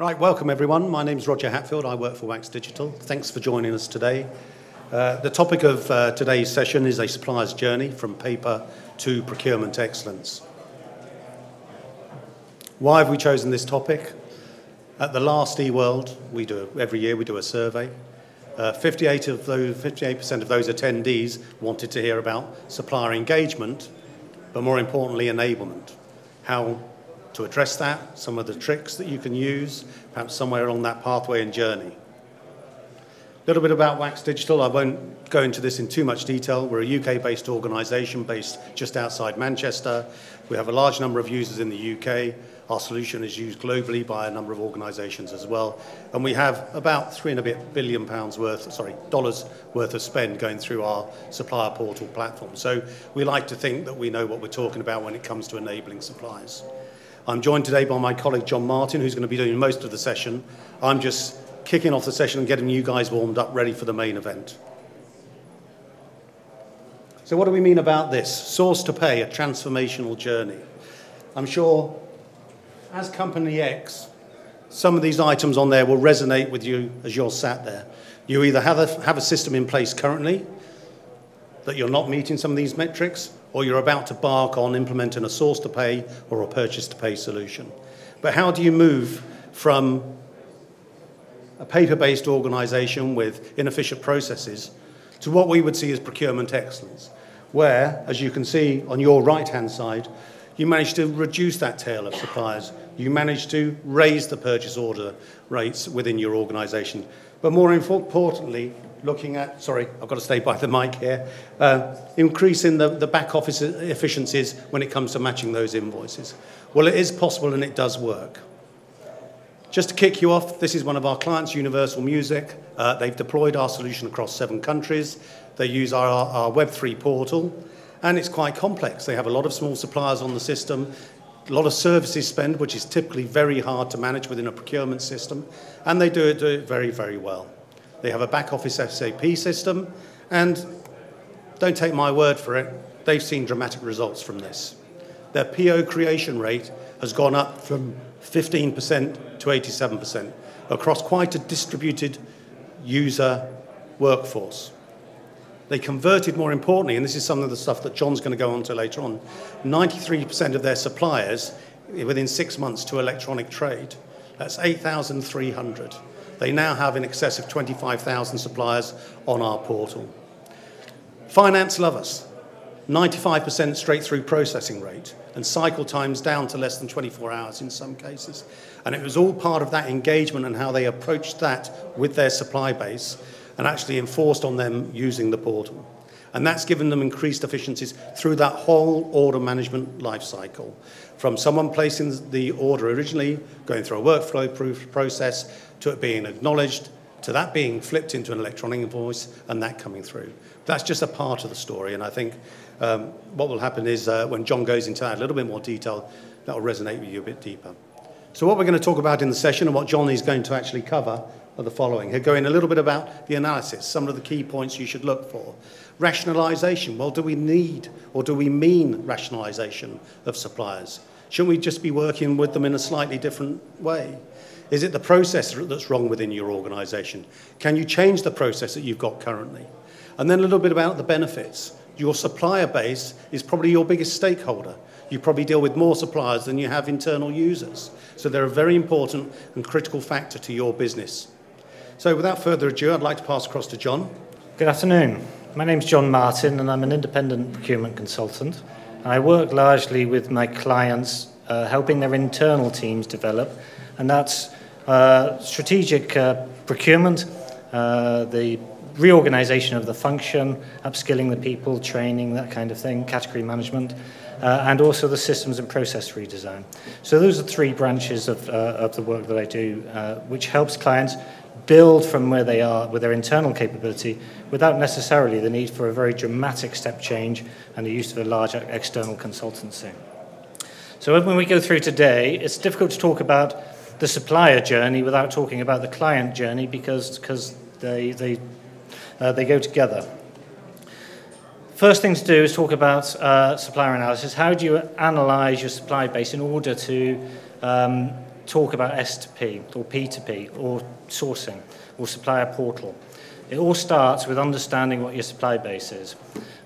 Right, welcome everyone. My name's Roger Hatfield. I work for Wax Digital. Thanks for joining us today. The topic of today's session is a supplier's journey from paper to procurement excellence. Why have we chosen this topic? At the last eWorld, every year we do a survey. 58% of those attendees wanted to hear about supplier engagement, but more importantly, enablement. How to address that, some of the tricks that you can use, perhaps somewhere along that pathway and journey. A little bit about Wax Digital. I won't go into this in too much detail. We're a UK-based organisation based just outside Manchester. We have a large number of users in the UK. Our solution is used globally by a number of organisations as well. And we have about $3.5 billion dollars worth of spend going through our supplier portal platform. So we like to think that we know what we're talking about when it comes to enabling suppliers. I'm joined today by my colleague John Martin, who's going to be doing most of the session. I'm just kicking off the session and getting you guys warmed up, ready for the main event. So what do we mean about this? Source to pay, a transformational journey. I'm sure as Company X, some of these items on there will resonate with you as you're sat there. You either have a system in place currently that you're not meeting some of these metrics, or you're about to embark on implementing a source to pay or a purchase to pay solution. But how do you move from a paper-based organisation with inefficient processes to what we would see as procurement excellence, where, as you can see on your right-hand side, you manage to reduce that tail of suppliers. You manage to raise the purchase order rates within your organisation. But more importantly, looking at, sorry, I've got to stay by the mic here, increasing the back office efficiencies when it comes to matching those invoices. Well, it is possible and it does work. Just to kick you off, this is one of our clients, Universal Music. They've deployed our solution across 7 countries. They use our Web3 portal, and it's quite complex. They have a lot of small suppliers on the system, a lot of services spend, which is typically very hard to manage within a procurement system, and they do it very, very well. They have a back office SAP system, and don't take my word for it, they've seen dramatic results from this. Their PO creation rate has gone up from 15% to 87% across quite a distributed user workforce. They converted, more importantly, and this is some of the stuff that John's going to go on to later on, 93% of their suppliers within 6 months to electronic trade. That's 8,300. They now have in excess of 25,000 suppliers on our portal. Finance love us. 95% straight-through processing rate, and cycle times down to less than 24 hours in some cases. And it was all part of that engagement and how they approached that with their supply base and actually enforced on them using the portal. And that's given them increased efficiencies through that whole order management life cycle, from someone placing the order originally, going through a workflow process, to it being acknowledged, to that being flipped into an electronic invoice, and that coming through. That's just a part of the story, and I think what will happen is when John goes into that a little bit more detail, that will resonate with you a bit deeper. So what we're going to talk about in the session and what John is going to actually cover are the following. He'll go in a little bit about the analysis, some of the key points you should look for. Rationalisation. Well, do we need or do we mean rationalisation of suppliers? Shouldn't we just be working with them in a slightly different way? Is it the process that's wrong within your organisation? Can you change the process that you've got currently? And then a little bit about the benefits. Your supplier base is probably your biggest stakeholder. You probably deal with more suppliers than you have internal users. So they're a very important and critical factor to your business. So without further ado, I'd like to pass across to John. Good afternoon. My name's John Martin and I'm an independent procurement consultant. I work largely with my clients helping their internal teams develop, and that's strategic procurement, the reorganization of the function, upskilling the people, training, that kind of thing, category management, and also the systems and process redesign. So those are 3 branches of the work that I do, which helps clients build from where they are with their internal capability without necessarily the need for a very dramatic step change and the use of a large external consultancy. So when we go through today, it's difficult to talk about the supplier journey without talking about the client journey because they go together. First thing to do is talk about supplier analysis. How do you analyze your supply base in order to talk about S2P or P2P or sourcing or supplier portal. It all starts with understanding what your supply base is.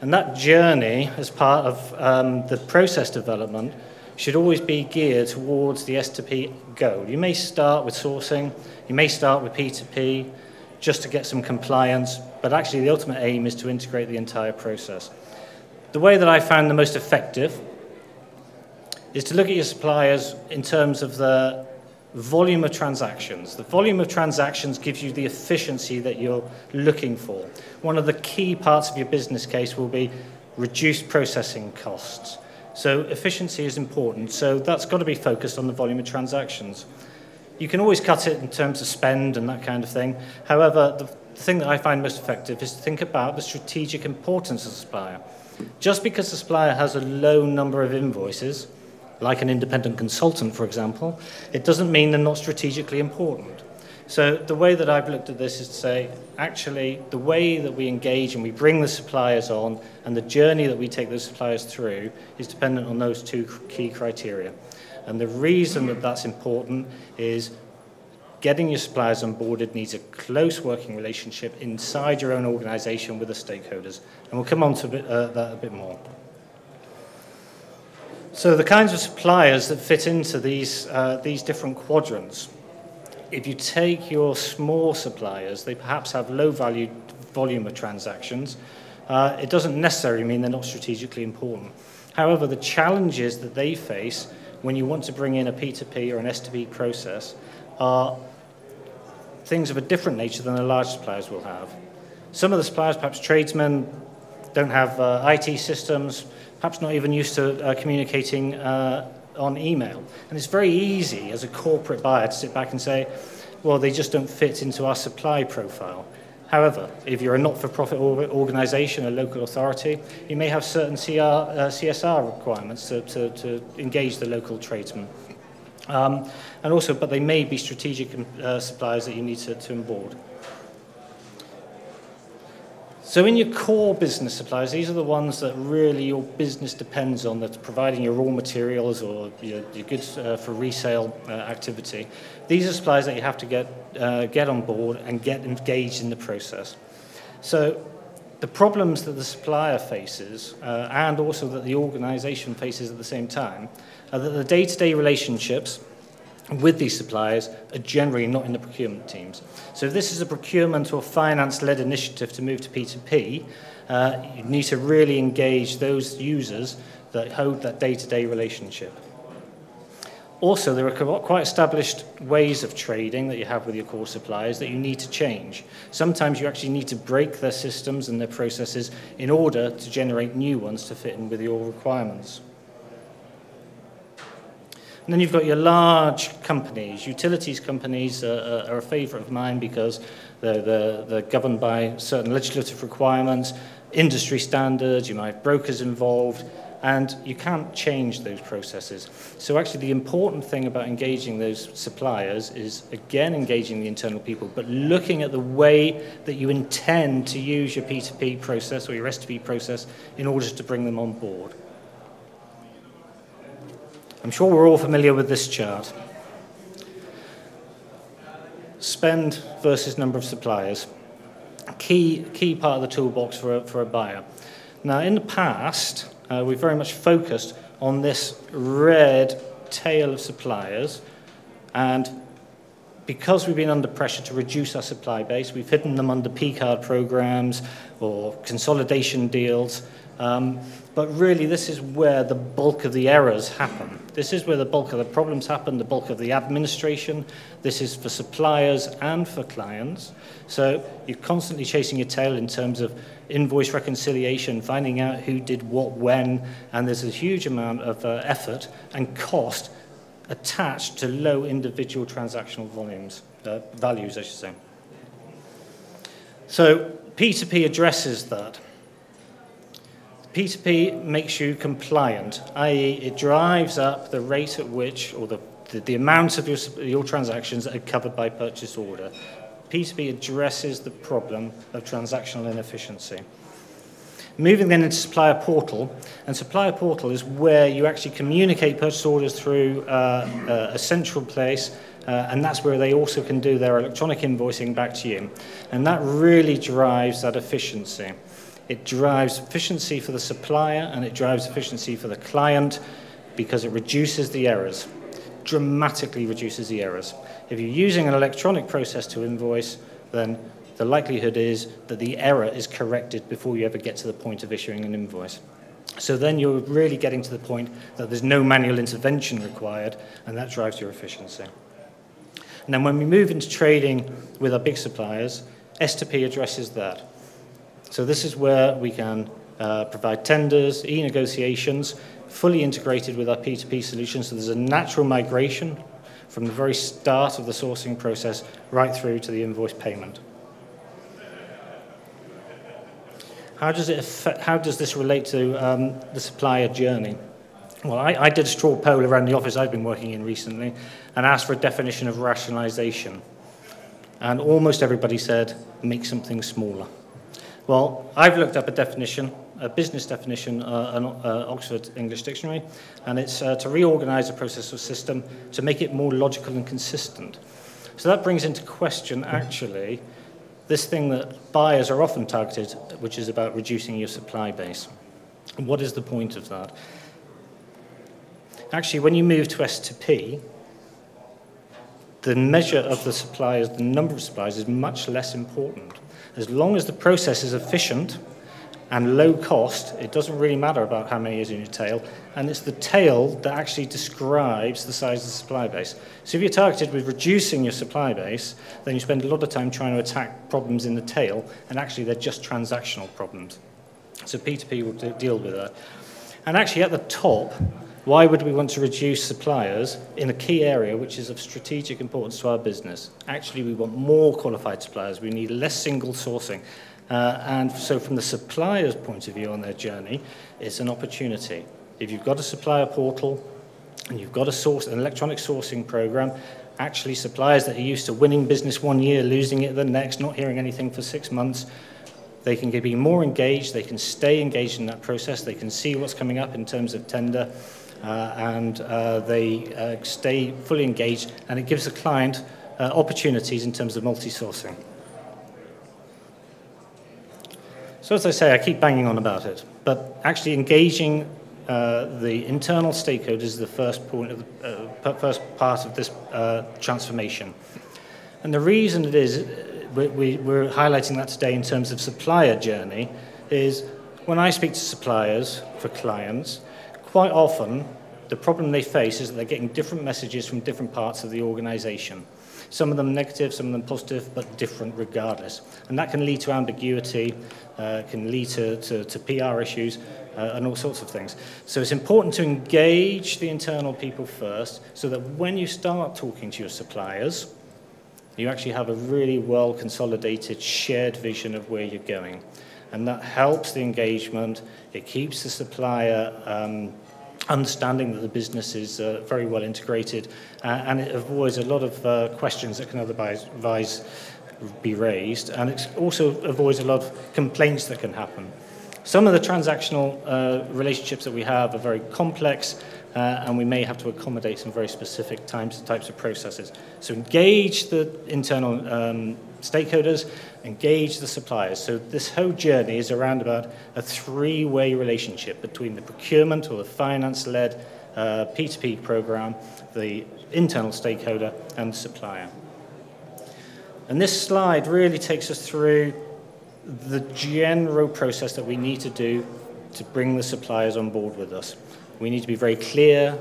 And that journey, as part of the process development, should always be geared towards the S2P goal. You may start with sourcing, you may start with P2P, just to get some compliance, but actually the ultimate aim is to integrate the entire process. The way that I found the most effective is to look at your suppliers in terms of the volume of transactions. The volume of transactions gives you the efficiency that you're looking for. One of the key parts of your business case will be reduced processing costs. So efficiency is important, so that's got to be focused on the volume of transactions. You can always cut it in terms of spend and that kind of thing. However, the thing that I find most effective is to think about the strategic importance of the supplier. Just because the supplier has a low number of invoices, like an independent consultant, for example, it doesn't mean they're not strategically important. So the way that I've looked at this is to say, actually, the way that we engage and we bring the suppliers on and the journey that we take those suppliers through is dependent on those two key criteria. And the reason that that's important is getting your suppliers onboarded needs a close working relationship inside your own organization with the stakeholders. And we'll come on to that a bit more. So the kinds of suppliers that fit into these different quadrants. If you take your small suppliers, they perhaps have low volume of transactions. It doesn't necessarily mean they're not strategically important. However, the challenges that they face when you want to bring in a P2P or an S2P process are things of a different nature than the large suppliers will have. Some of the suppliers, perhaps tradesmen, don't have IT systems, perhaps not even used to communicating on email. And it's very easy as a corporate buyer to sit back and say, well, they just don't fit into our supply profile. However, if you're a not-for-profit organization, a local authority, you may have certain CSR requirements to engage the local tradesmen. And also, but they may be strategic suppliers that you need to onboard. So in your core business suppliers, these are the ones that really your business depends on, that's providing your raw materials or your goods for resale activity. These are suppliers that you have to get on board and get engaged in the process. So the problems that the supplier faces and also that the organization faces at the same time are that the day-to-day relationships with these suppliers are generally not in the procurement teams. So if this is a procurement or finance-led initiative to move to P2P, you need to really engage those users that hold that day-to-day relationship. Also, there are quite established ways of trading that you have with your core suppliers that you need to change. Sometimes you actually need to break their systems and their processes in order to generate new ones to fit in with your requirements. And then you've got your large companies. Utilities companies are a favourite of mine because they're governed by certain legislative requirements, industry standards, you might have brokers involved, and you can't change those processes. So actually the important thing about engaging those suppliers is, again, engaging the internal people, but looking at the way that you intend to use your P2P process or your S2P process in order to bring them on board. I'm sure we're all familiar with this chart. Spend versus number of suppliers. Key part of the toolbox for a buyer. Now, in the past, we've very much focused on this red tail of suppliers, and because we've been under pressure to reduce our supply base, we've hidden them under P-card programs or consolidation deals. But really, this is where the bulk of the errors happen. This is where the bulk of the problems happen, the bulk of the administration. This is for suppliers and for clients. So you're constantly chasing your tail in terms of invoice reconciliation, finding out who did what when, and there's a huge amount of effort and cost attached to low individual transactional values, I should say. So P2P addresses that. P2P makes you compliant, i.e. it drives up the rate at which, or the amount of your transactions that are covered by purchase order. P2P addresses the problem of transactional inefficiency. Moving then into Supplier Portal, and Supplier Portal is where you actually communicate purchase orders through a central place, and that's where they also can do their electronic invoicing back to you. And that really drives that efficiency. It drives efficiency for the supplier, and it drives efficiency for the client because it reduces the errors, dramatically reduces the errors. If you're using an electronic process to invoice, then the likelihood is that the error is corrected before you ever get to the point of issuing an invoice. So then you're really getting to the point that there's no manual intervention required, and that drives your efficiency. And then when we move into trading with our big suppliers, S2P addresses that. So this is where we can provide tenders, e-negotiations, fully integrated with our P2P solution. So there's a natural migration from the very start of the sourcing process right through to the invoice payment. How does this relate to the supplier journey? Well, I did a straw poll around the office I've been working in recently and asked for a definition of rationalization. And almost everybody said, make something smaller. Well, I've looked up a definition, a business definition, an Oxford English Dictionary, and it's to reorganize a process or system to make it more logical and consistent. So that brings into question, actually, this thing that buyers are often targeted, which is about reducing your supply base. And what is the point of that? Actually, when you move to S2P, the measure of the suppliers, the number of suppliers, is much less important. As long as the process is efficient and low cost, it doesn't really matter about how many is in your tail, and it's the tail that actually describes the size of the supply base. So if you're targeted with reducing your supply base, then you spend a lot of time trying to attack problems in the tail, and actually they're just transactional problems. So P2P will deal with that. And actually at the top, why would we want to reduce suppliers in a key area which is of strategic importance to our business? Actually, we want more qualified suppliers. We need less single sourcing. And so from the supplier's point of view on their journey, it's an opportunity. If you've got a supplier portal and you've got an electronic sourcing program, actually suppliers that are used to winning business 1 year, losing it the next, not hearing anything for 6 months, they can be more engaged, they can stay engaged in that process, they can see what's coming up in terms of tender, and they stay fully engaged, and it gives the client opportunities in terms of multi-sourcing. So as I say, I keep banging on about it, but actually engaging the internal stakeholders is the first point of first part of this transformation. And the reason it is, we're highlighting that today in terms of supplier journey, is when I speak to suppliers for clients, quite often the problem they face is that they're getting different messages from different parts of the organization. Some of them negative, some of them positive, but different regardless. And that can lead to ambiguity, can lead to PR issues, and all sorts of things. So it's important to engage the internal people first, so that when you start talking to your suppliers, you actually have a really well consolidated, shared vision of where you're going. And that helps the engagement, it keeps the supplier understanding that the business is very well integrated, and it avoids a lot of questions that can otherwise be raised, and it also avoids a lot of complaints that can happen. Some of the transactional relationships that we have are very complex, and we may have to accommodate some very specific types of processes. So engage the internal stakeholders, engage the suppliers. So this whole journey is around about a three-way relationship between the procurement or the finance-led P2P program, the internal stakeholder, and the supplier. And this slide really takes us through the general process that we need to do to bring the suppliers on board with us. We need to be very clear,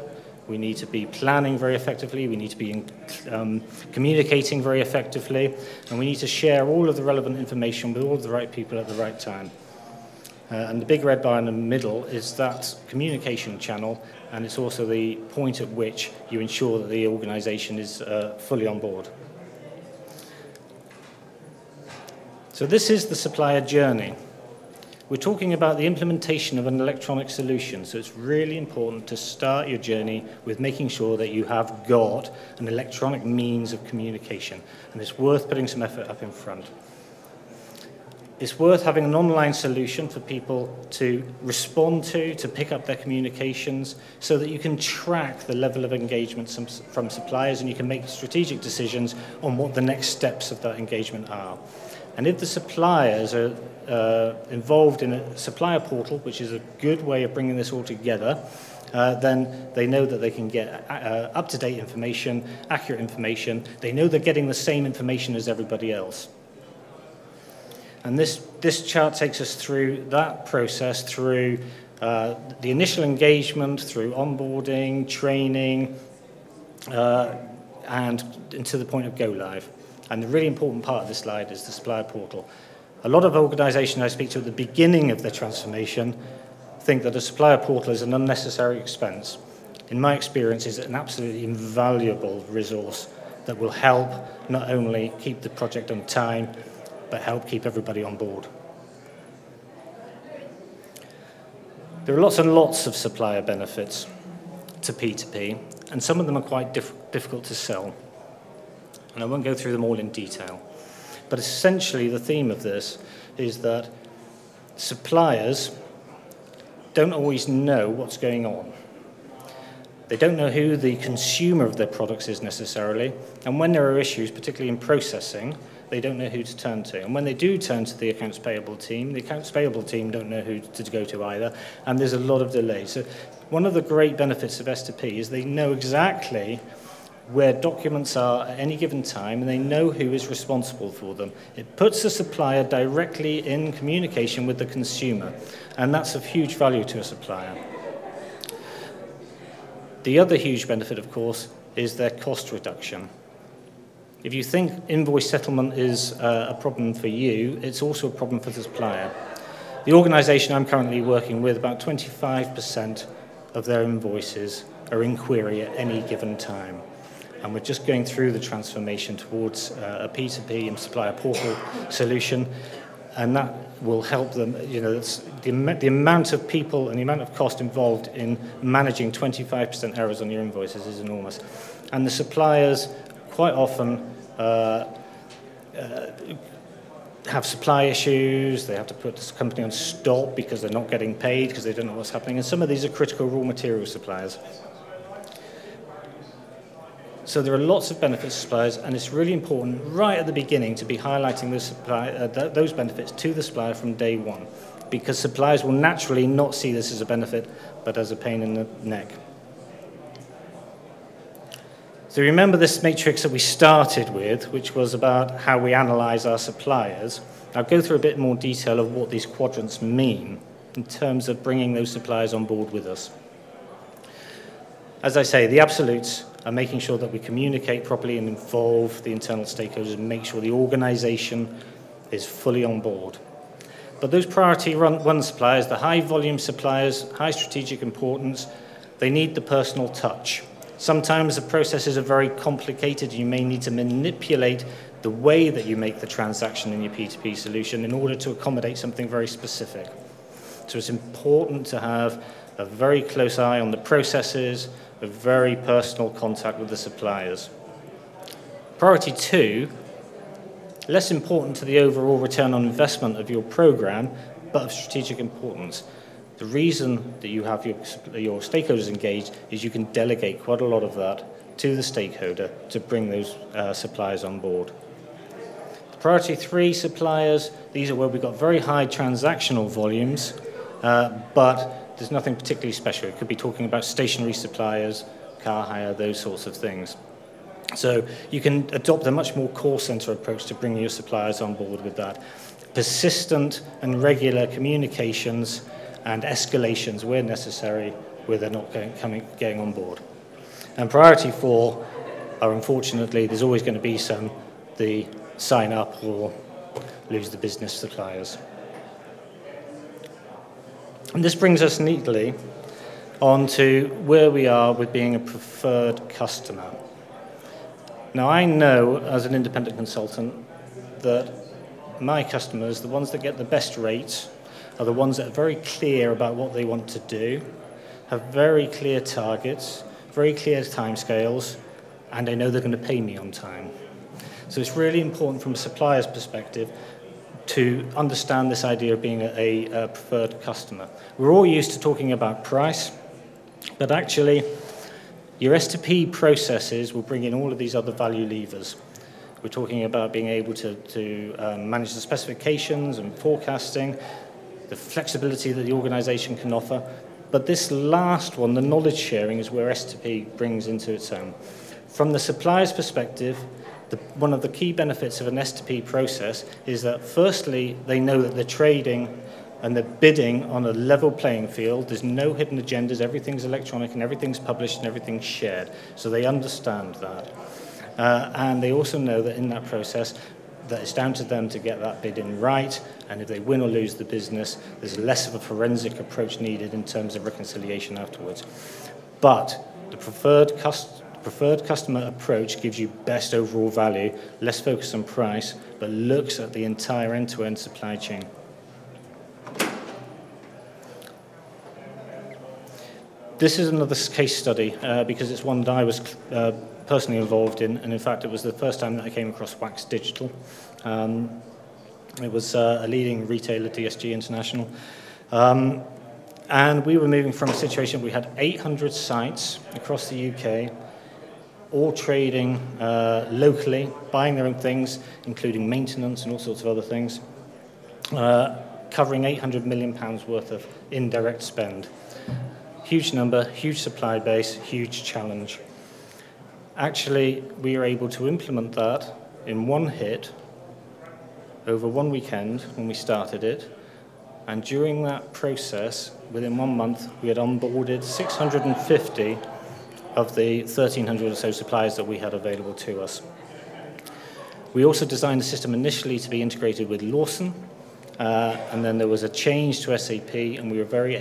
we need to be planning very effectively, we need to be communicating very effectively, and we need to share all of the relevant information with all of the right people at the right time. And the big red bar in the middle is that communication channel, and it's also the point at which you ensure that the organization is fully on board. So this is the supplier journey. We're talking about the implementation of an electronic solution, so it's really important to start your journey with making sure that you have got an electronic means of communication, and it's worth putting some effort up in front. It's worth having an online solution for people to respond to pick up their communications, so that you can track the level of engagement from suppliers, and you can make strategic decisions on what the next steps of that engagement are. And if the suppliers are involved in a supplier portal, which is a good way of bringing this all together, then they know that they can get up-to-date information, accurate information. They know they're getting the same information as everybody else. And this chart takes us through that process, through the initial engagement, through onboarding, training, and to the point of go live. And the really important part of this slide is the supplier portal. A lot of organizations I speak to at the beginning of their transformation think that a supplier portal is an unnecessary expense. In my experience, it's an absolutely invaluable resource that will help not only keep the project on time, but help keep everybody on board. There are lots and lots of supplier benefits to P2P, and some of them are quite difficult to sell. And I won't go through them all in detail. But essentially, the theme of this is that suppliers don't always know what's going on. They don't know who the consumer of their products is necessarily, and when there are issues, particularly in processing, they don't know who to turn to. And when they do turn to the accounts payable team don't know who to go to either, and there's a lot of delays. So one of the great benefits of S2P is they know exactly where documents are at any given time, and they know who is responsible for them. It puts the supplier directly in communication with the consumer, and that's of huge value to a supplier. The other huge benefit, of course, is their cost reduction. If you think invoice settlement is a problem for you, it's also a problem for the supplier. The organization I'm currently working with, about 25% of their invoices are in query at any given time. And we're just going through the transformation towards a P2P and supplier portal solution, and that will help them. You know, the amount of people and the amount of cost involved in managing 25% errors on your invoices is enormous. And the suppliers quite often have supply issues. They have to put this company on stop because they're not getting paid because they don't know what's happening. And some of these are critical raw material suppliers. So there are lots of benefits to suppliers, and it's really important right at the beginning to be highlighting those benefits to the supplier from day one, because suppliers will naturally not see this as a benefit, but as a pain in the neck. So remember this matrix that we started with, which was about how we analyze our suppliers. I'll go through a bit more detail of what these quadrants mean in terms of bringing those suppliers on board with us. As I say, the absolutes are making sure that we communicate properly and involve the internal stakeholders and make sure the organization is fully on board. But those priority one suppliers, the high volume suppliers, high strategic importance, they need the personal touch. Sometimes the processes are very complicated. You may need to manipulate the way that you make the transaction in your P2P solution in order to accommodate something very specific. So it's important to have a very close eye on the processes, a very personal contact with the suppliers. Priority 2, less important to the overall return on investment of your program, but of strategic importance. The reason that you have your stakeholders engaged is you can delegate quite a lot of that to the stakeholder to bring those suppliers on board. Priority 3 suppliers, these are where we've got very high transactional volumes, but there's nothing particularly special. It could be talking about stationary suppliers, car hire, those sorts of things. So you can adopt a much more call center approach to bringing your suppliers on board with that. Persistent and regular communications and escalations where necessary, where they're not getting on board. And priority 4 are, unfortunately, there's always going to be the sign up or lose the business suppliers. And this brings us neatly on to where we are with being a preferred customer. Now, I know as an independent consultant that my customers, the ones that get the best rates, are the ones that are very clear about what they want to do, have very clear targets, very clear timescales, and I know they're going to pay me on time. So it's really important from a supplier's perspective to understand this idea of being a preferred customer. We're all used to talking about price, but actually your S2P processes will bring in all of these other value levers. We're talking about being able to manage the specifications and forecasting, the flexibility that the organization can offer. But this last one, the knowledge sharing, is where S2P brings into its own. From the supplier's perspective, one of the key benefits of an S2P process is that firstly, they know that they're trading and they're bidding on a level playing field. There's no hidden agendas, everything's electronic and everything's published and everything's shared. So they understand that. And they also know that in that process, that it's down to them to get that bid in right, and if they win or lose the business, there's less of a forensic approach needed in terms of reconciliation afterwards. But the preferred customer approach gives you best overall value, less focus on price, but looks at the entire end-to-end supply chain. This is another case study because it's one that I was personally involved in, and in fact it was the first time that I came across Wax Digital. It was a leading retailer, DSG International, and we were moving from a situation we had 800 sites across the UK, all trading locally, buying their own things, including maintenance and all sorts of other things, covering £800 million worth of indirect spend. Huge number, huge supply base, huge challenge. Actually, we were able to implement that in one hit over one weekend when we started it. And during that process, within 1 month, we had onboarded 650 of the 1,300 or so suppliers that we had available to us. We also designed the system initially to be integrated with Lawson, and then there was a change to SAP, and we were very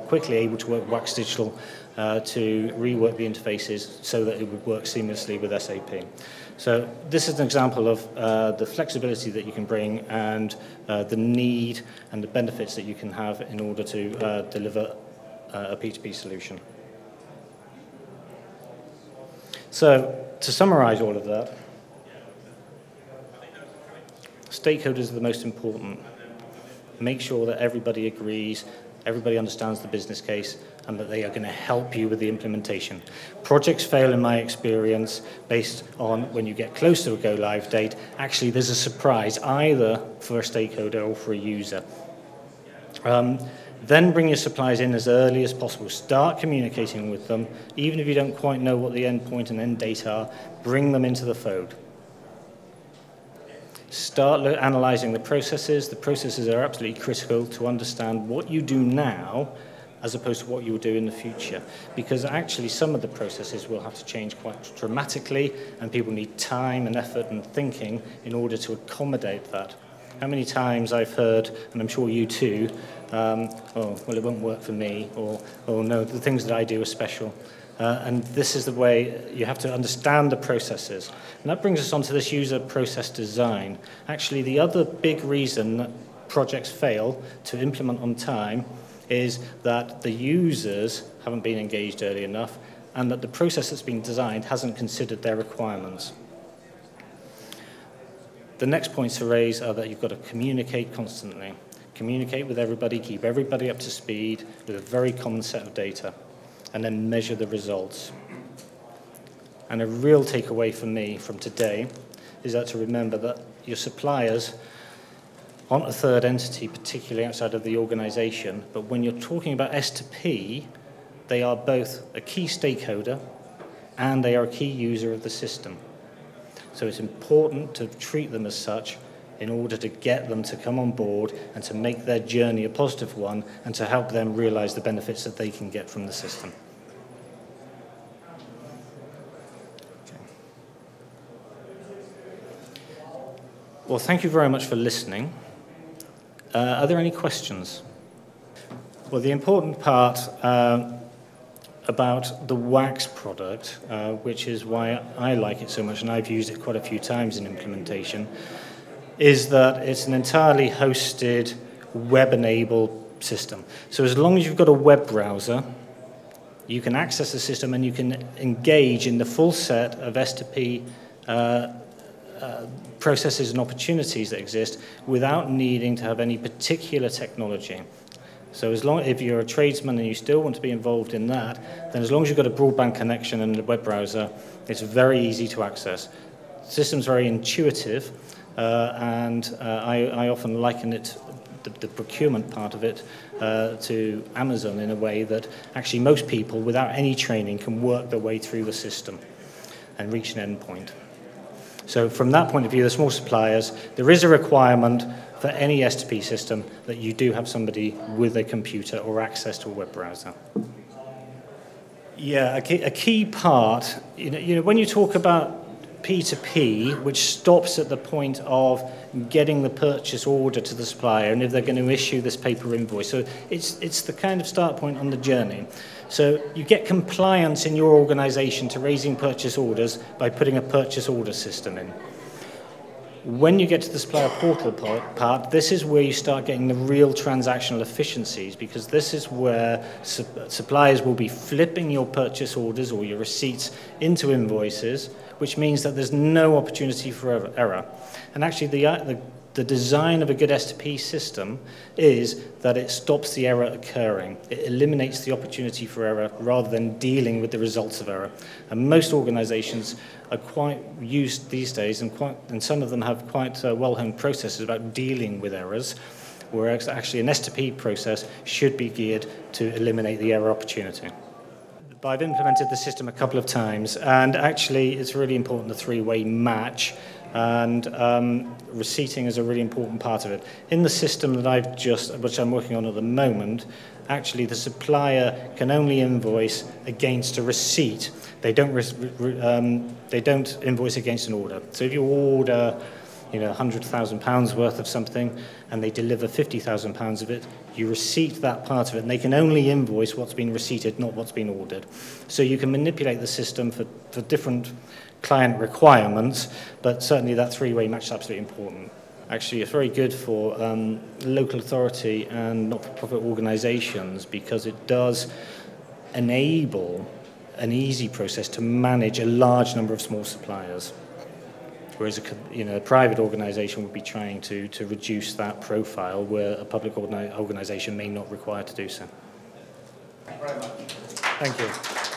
quickly able to work with Wax Digital to rework the interfaces so that it would work seamlessly with SAP. So this is an example of the flexibility that you can bring and the need and the benefits that you can have in order to deliver a P2P solution. So to summarize all of that, stakeholders are the most important. Make sure that everybody agrees, everybody understands the business case, and that they are going to help you with the implementation. Projects fail, in my experience, based on when you get close to a go-live date, actually there's a surprise, either for a stakeholder or for a user. Then bring your suppliers in as early as possible. Start communicating with them. Even if you don't quite know what the end point and end date are, bring them into the fold. Start analyzing the processes. The processes are absolutely critical to understand what you do now as opposed to what you will do in the future. Because actually some of the processes will have to change quite dramatically, and people need time and effort and thinking in order to accommodate that. How many times I've heard, and I'm sure you too, oh, well, it won't work for me, or, oh no, the things that I do are special. And this is the way you have to understand the processes. And that brings us on to this user process design. Actually, the other big reason that projects fail to implement on time is that the users haven't been engaged early enough, and that the process that's been designed hasn't considered their requirements. The next points to raise are that you've got to communicate constantly. Communicate with everybody, keep everybody up to speed with a very common set of data, and then measure the results. And a real takeaway for me from today is that to remember that your suppliers aren't a third entity, particularly outside of the organization, but when you're talking about S2P, they are both a key stakeholder and they are a key user of the system. So it's important to treat them as such in order to get them to come on board and to make their journey a positive one and to help them realize the benefits that they can get from the system. Okay. Well, thank you very much for listening. Are there any questions? Well, the important part about the Wax product, which is why I like it so much, and I've used it quite a few times in implementation, is that it's an entirely hosted, web-enabled system. So as long as you've got a web browser, you can access the system and you can engage in the full set of S2P processes and opportunities that exist without needing to have any particular technology. So if you're a tradesman and you still want to be involved in that, then as long as you've got a broadband connection and a web browser, it's very easy to access. The system's very intuitive, and I often liken it, the procurement part of it, to Amazon in a way that actually most people, without any training, can work their way through the system and reach an endpoint. So from that point of view, the small suppliers, there is a requirement for any S2P system that you do have somebody with a computer or access to a web browser. Yeah, a key part, when you talk about P2P, which stops at the point of getting the purchase order to the supplier and if they're going to issue this paper invoice. So it's the kind of start point on the journey. So you get compliance in your organization to raising purchase orders by putting a purchase order system in. When you get to the supplier portal part, this is where you start getting the real transactional efficiencies, because this is where suppliers will be flipping your purchase orders or your receipts into invoices, which means that there's no opportunity for error. And actually, the design of a good S2P system is that it stops the error occurring. It eliminates the opportunity for error rather than dealing with the results of error. And most organizations are quite used these days, and some of them have quite well-honed processes about dealing with errors, whereas actually an S2P process should be geared to eliminate the error opportunity. But I've implemented the system a couple of times, and actually it's really important, the three-way match, and receipting is a really important part of it. In the system that which I'm working on at the moment, actually the supplier can only invoice against a receipt. They don't invoice against an order. So if you order, £100,000 worth of something, and they deliver £50,000 of it, you receipt that part of it, and they can only invoice what's been receipted, not what's been ordered. So you can manipulate the system for different client requirements, but certainly that three-way match is absolutely important. Actually, it's very good for local authority and not-for-profit organizations, because it does enable an easy process to manage a large number of small suppliers. Whereas a private organisation would be trying to reduce that profile, where a public organisation may not require to do so. Thank you very much. Thank you.